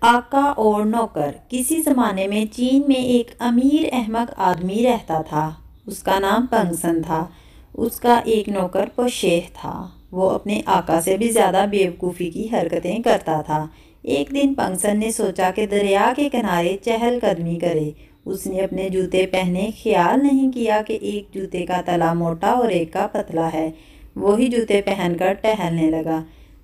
آقا اور نوکر۔ کسی زمانے میں چین میں ایک امیر احمق آدمی رہتا تھا۔ اس کا نام پنگسن تھا۔ اس کا ایک نوکر پوشیح تھا۔ وہ اپنے آقا سے بھی زیادہ بیوقوفی کی حرکتیں کرتا تھا۔ ایک دن پنگسن نے سوچا کہ دریا کے کنارے چہل قدمی کرے۔ اس نے اپنے جوتے پہنے، خیال نہیں کیا کہ ایک جوتے کا تلا موٹا اور ایک کا پتلا ہے۔ وہی جوتے پہن کر ٹہلنے لگا۔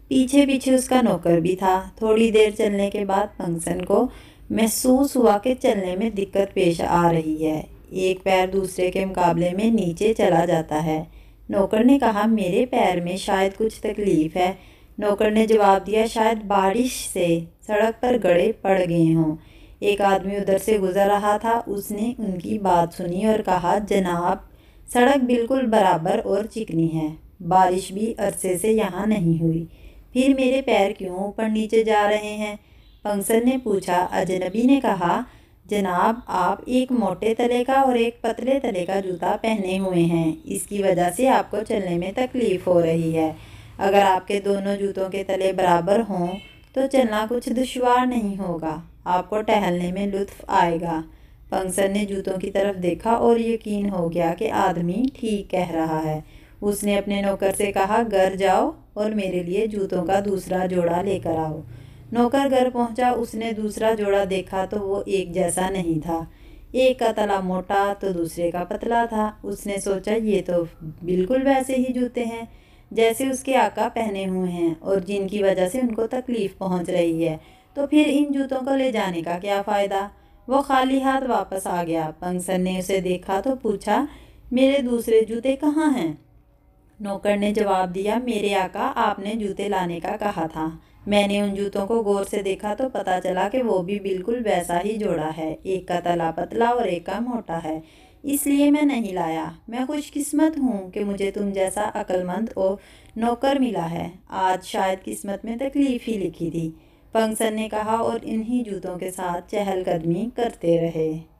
پیچھے پیچھے اس کا نوکر بھی تھا۔ تھوڑی دیر چلنے کے بعد پنگسن کو محسوس ہوا کہ چلنے میں دقت پیش آ رہی ہے۔ ایک پیر دوسرے کے مقابلے میں نیچے چلا جاتا ہے۔ نوکر نے کہا، میرے پیر میں شاید کچھ تکلیف ہے۔ نوکر نے جواب دیا، شاید بارش سے سڑک پر گڑھے پڑ گئے ہوں۔ ایک آدمی ادھر سے گزر رہا تھا۔ اس نے ان کی بات سنی اور کہا، جناب، سڑک بالکل برابر اور چکنی ہے۔ بارش بھی عرصے سے یہاں نہیں ہوئی، پھر میرے پیر کیوں اوپر نیچے جا رہے ہیں؟ پنگسن نے پوچھا۔ اجنبی نے کہا، جناب، آپ ایک موٹے تلے کا اور ایک پتلے تلے کا جوتا پہنے ہوئے ہیں، اس کی وجہ سے آپ کو چلنے میں تکلیف ہو رہی ہے۔ اگر آپ کے دونوں جوتوں کے تلے برابر ہوں تو چلنا کچھ دشوار نہیں ہوگا، آپ کو ٹہلنے میں لطف آئے گا۔ پنگسن نے جوتوں کی طرف دیکھا اور یقین ہو گیا کہ آدمی ٹھیک کہہ رہا ہے۔ اس نے اپنے نوکر سے کہا، گھر جاؤ اور میرے لیے جوتوں کا دوسرا جوڑا لے کر آؤ۔ نوکر گھر پہنچا۔ اس نے دوسرا جوڑا دیکھا تو وہ ایک جیسا نہیں تھا۔ ایک کا تلا موٹا تو دوسرے کا پتلا تھا۔ اس نے سوچا، یہ تو بالکل ویسے ہی جوتے ہیں جیسے اس کے آقا پہنے ہوئے ہیں اور جن کی وجہ سے ان کو تکلیف پہنچ رہی ہے، تو پھر ان جوتوں کو لے جانے کا کیا فائدہ؟ وہ خالی ہاتھ واپس آ گیا۔ پنگسن نے اسے دیکھا تو پوچھا، میرے دوسرے جوتے کہاں ہیں؟ نوکر نے جواب دیا، میرے آقا آپ نے جوتے لانے کا کہا تھا۔ میں نے ان جوتوں کو غور سے دیکھا تو پتہ چلا کہ وہ بھی بالکل ویسا ہی جوڑا ہے، ایک کا تلا پتلا اور ایک کا موٹا ہے، اس لیے میں نہیں لایا۔ میں خوش قسمت ہوں کہ مجھے تم جیسا عقل مند اور نوکر ملا ہے، آج شاید قسمت میں تکلیف ہی لکھی تھی۔ پنگسن نے کہا اور انہی جوتوں کے ساتھ چہل قدمی کرتے رہے۔